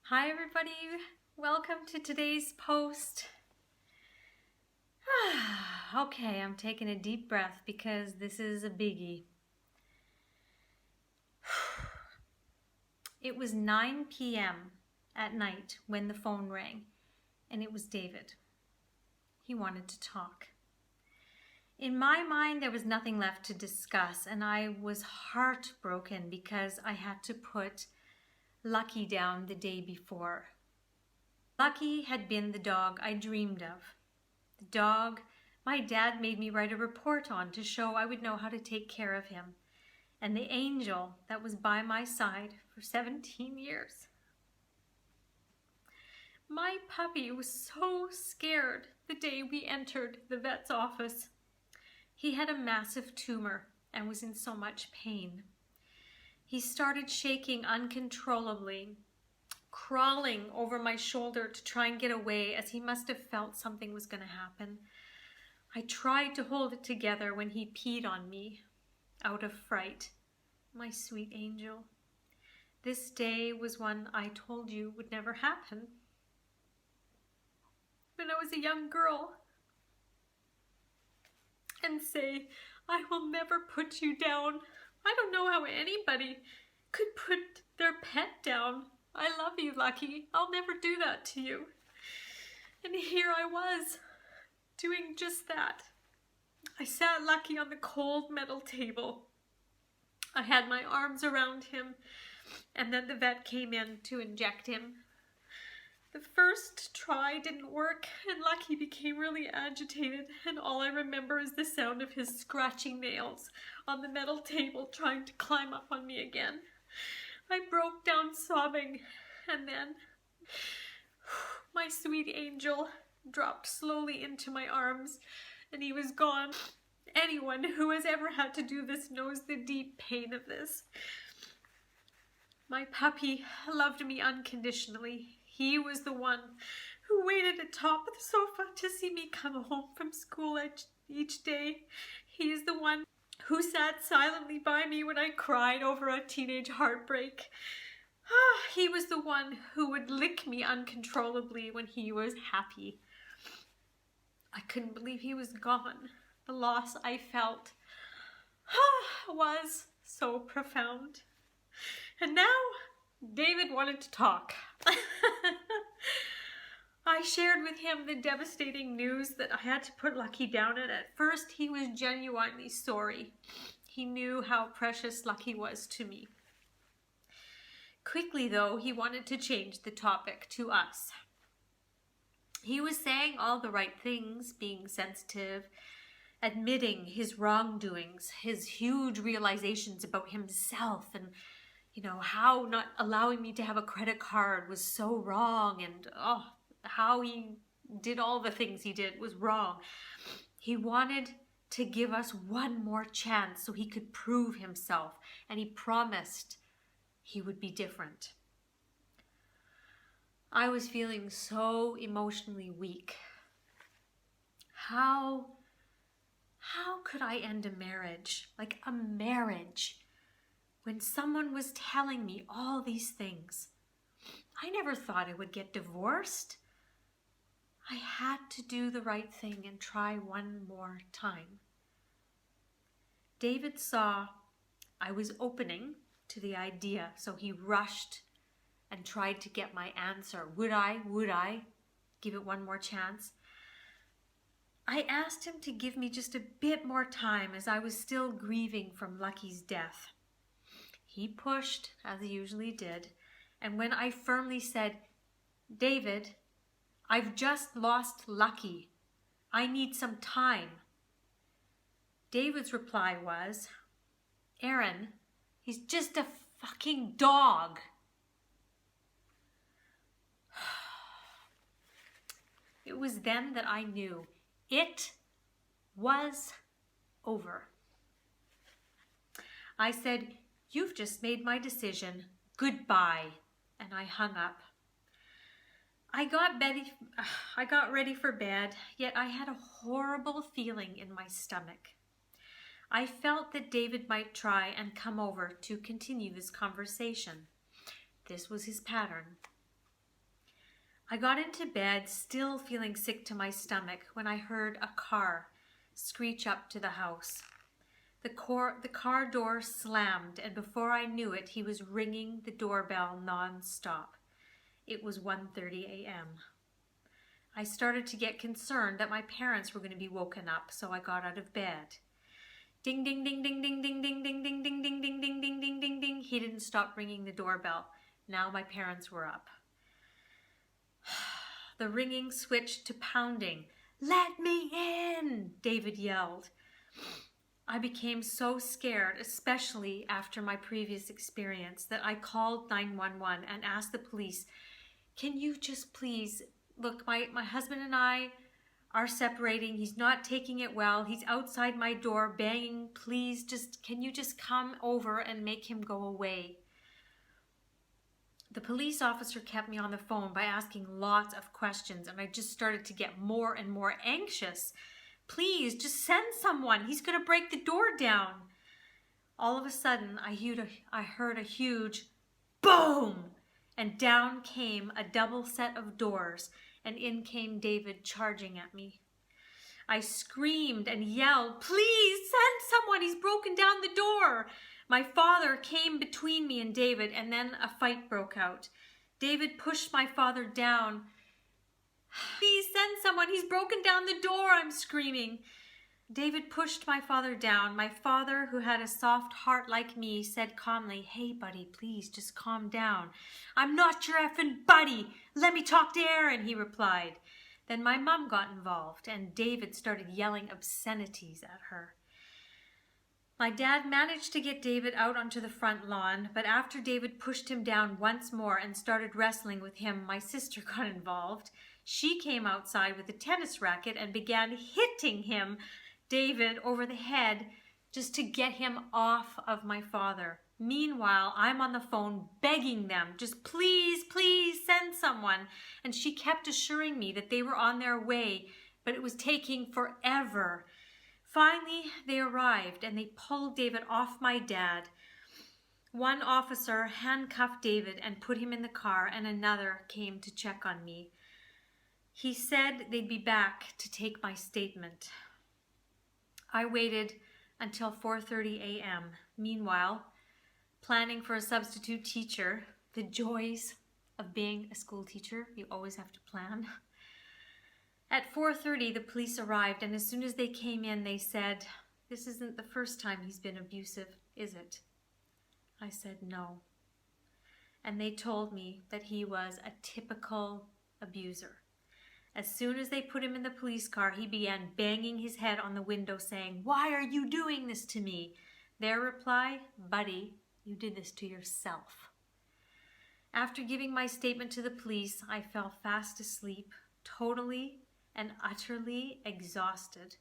Hi everybody, welcome to today's post. Okay, I'm taking a deep breath because this is a biggie. It was 9 p.m. at night when the phone rang, and it was David. He wanted to talk. In my mind, there was nothing left to discuss, and I was heartbroken because I had to put Lucky down the day before. Lucky had been the dog I dreamed of. The dog my dad made me write a report on to show I would know how to take care of him, and the angel that was by my side for 17 years. My puppy was so scared the day we entered the vet's office. He had a massive tumor and was in so much pain. He started shaking uncontrollably, crawling over my shoulder to try and get away, as he must have felt something was going to happen. I tried to hold it together when he peed on me, out of fright. My sweet angel. This day was one I told you would never happen. When I was a young girl. And say, I will never put you down. I don't know how anybody could put their pet down. I love you, Lucky. I'll never do that to you. And here I was, doing just that. I sat Lucky on the cold metal table. I had my arms around him, and then the vet came in to inject him. The first try didn't work, and Lucky became really agitated, and all I remember is the sound of his scratching nails on the metal table trying to climb up on me again. I broke down sobbing, and then my sweet angel dropped slowly into my arms, and he was gone. Anyone who has ever had to do this knows the deep pain of this. My puppy loved me unconditionally. He was the one who waited atop the sofa to see me come home from school each day. He is the one who sat silently by me when I cried over a teenage heartbreak. He was the one who would lick me uncontrollably when he was happy. I couldn't believe he was gone. The loss I felt was so profound. And now David wanted to talk. I shared with him the devastating news that I had to put Lucky down, and at first he was genuinely sorry. He knew how precious Lucky was to me. Quickly, though, he wanted to change the topic to us. He was saying all the right things, being sensitive, admitting his wrongdoings, his huge realizations about himself, and how not allowing me to have a credit card was so wrong, and how he did all the things he did was wrong. He wanted to give us one more chance so he could prove himself, and he promised he would be different. I was feeling so emotionally weak. How could I end a marriage, like a marriage, when someone was telling me all these things? I never thought I would get divorced. I had to do the right thing and try one more time. David saw I was opening to the idea, so he rushed and tried to get my answer. Would I give it one more chance? I asked him to give me just a bit more time, as I was still grieving from Lucky's death. He pushed, as he usually did, and when I firmly said, David, I've just lost Lucky. I need some time. David's reply was, Aaron, he's just a fucking dog. It was then that I knew it was over. I said, you've just made my decision. Goodbye. And I hung up. I got ready for bed, yet I had a horrible feeling in my stomach. I felt that David might try and come over to continue this conversation. This was his pattern. I got into bed, still feeling sick to my stomach, when I heard a car screech up to the house. The car door slammed, and before I knew it, he was ringing the doorbell non-stop. It was 1:30 a.m. I started to get concerned that my parents were going to be woken up, so I got out of bed. Ding, ding, ding, ding, ding, ding, ding, ding, ding, ding, ding, ding, ding, ding, ding, ding, ding. He didn't stop ringing the doorbell. Now my parents were up. The ringing switched to pounding. "Let me in!" David yelled. I became so scared, especially after my previous experience, that I called 911 and asked the police, "Can you just please, look, my husband and I are separating. He's not taking it well. He's outside my door banging. Please, can you just come over and make him go away?" The police officer kept me on the phone by asking lots of questions, and I just started to get more and more anxious. "Please, just send someone. He's going to break the door down." All of a sudden, I heard a huge boom, and down came a double set of doors, and in came David charging at me. I screamed and yelled, "Please, send someone. He's broken down the door." My father came between me and David, and then a fight broke out. David pushed my father down. "Please send someone. He's broken down the door," I'm screaming. David pushed my father down. My father, who had a soft heart like me, said calmly, "Hey, buddy, please just calm down." "I'm not your effing buddy. Let me talk to Aaron," he replied. Then my mom got involved, and David started yelling obscenities at her. My dad managed to get David out onto the front lawn, but after David pushed him down once more and started wrestling with him, my sister got involved. She came outside with a tennis racket and began hitting him, David, over the head just to get him off of my father. Meanwhile, I'm on the phone begging them, just please, please send someone. And she kept assuring me that they were on their way, but it was taking forever. Finally, they arrived and they pulled David off my dad. One officer handcuffed David and put him in the car, and another came to check on me. He said they'd be back to take my statement. I waited until 4:30 a.m. Meanwhile, planning for a substitute teacher, the joys of being a school teacher, you always have to plan. At 4:30, the police arrived, and as soon as they came in, they said, "This isn't the first time he's been abusive, is it?" I said no. And they told me that he was a typical abuser. As soon as they put him in the police car, he began banging his head on the window saying, "Why are you doing this to me?" Their reply, "Buddy, you did this to yourself." After giving my statement to the police, I fell fast asleep, totally and utterly exhausted,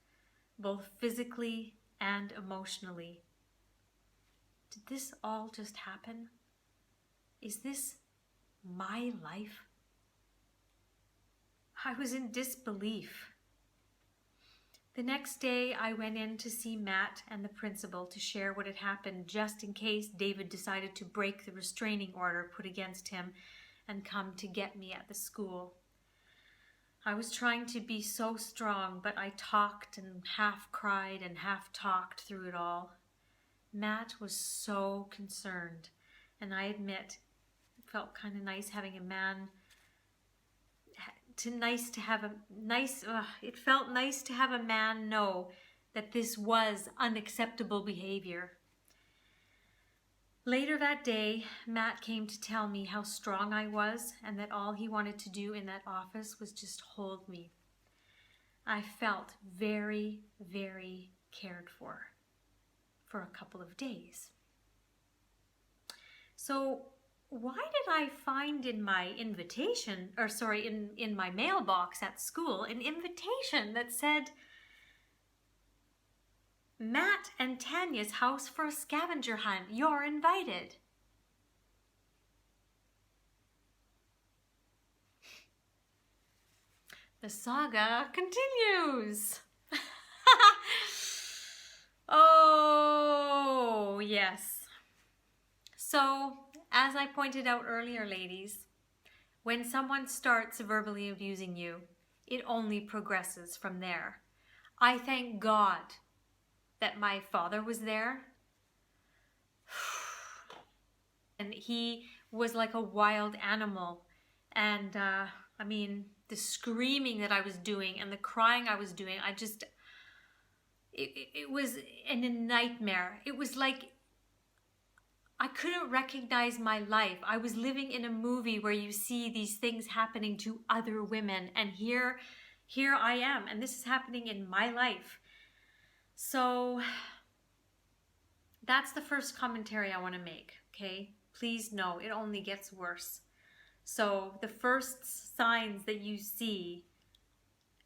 both physically and emotionally. Did this all just happen? Is this my life? I was in disbelief. The next day, I went in to see Matt and the principal to share what had happened, just in case David decided to break the restraining order put against him and come to get me at the school. I was trying to be so strong, but I talked and half cried and half talked through it all. Matt was so concerned, and I admit it felt kind of nice having a man. It felt nice to have a man know that this was unacceptable behavior. Later that day, Matt came to tell me how strong I was and that all he wanted to do in that office was just hold me. I felt very, very cared for a couple of days. So why did I find in my in my mailbox at school, an invitation that said, "Matt and Tanya's house for a scavenger hunt. You're invited." The saga continues. Oh, yes. So, as I pointed out earlier, ladies, When someone starts verbally abusing you, it only progresses from there. I thank God that my father was there. And he was like a wild animal. And I mean, the screaming that I was doing and the crying I was doing, it was a nightmare. It was like I couldn't recognize my life. I was living in a movie where you see these things happening to other women, and here I am, and this is happening in my life. So that's the first commentary I want to make, okay? Please know it only gets worse. So the first signs that you see,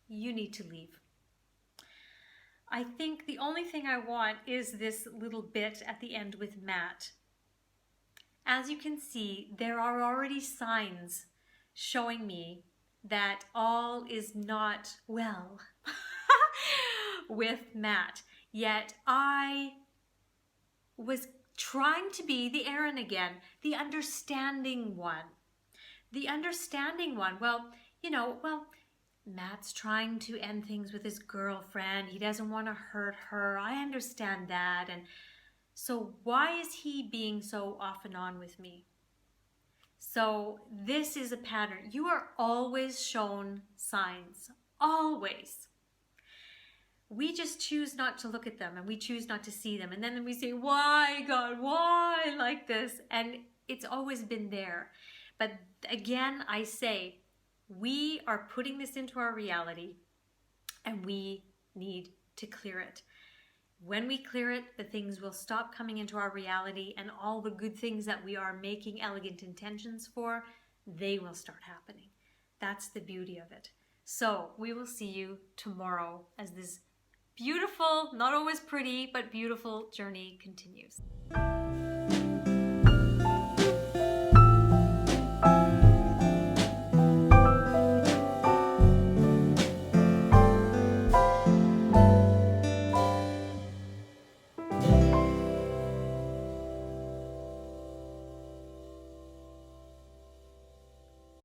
you need to leave. I think the only thing I want is this little bit at the end with Matt. As you can see, there are already signs showing me that all is not well with Matt. Yet I was trying to be the Erin again, the understanding one. The understanding one. Well, Matt's trying to end things with his girlfriend. He doesn't want to hurt her. I understand that. And so why is he being so off and on with me? So this is a pattern. You are always shown signs. Always. We just choose not to look at them, and we choose not to see them. And then we say, why, God, why like this? And it's always been there. But again, I say, we are putting this into our reality, and we need to clear it. When we clear it, the things will stop coming into our reality, and all the good things that we are making elegant intentions for, they will start happening. That's the beauty of it. So we will see you tomorrow as this beautiful, not always pretty, but beautiful journey continues.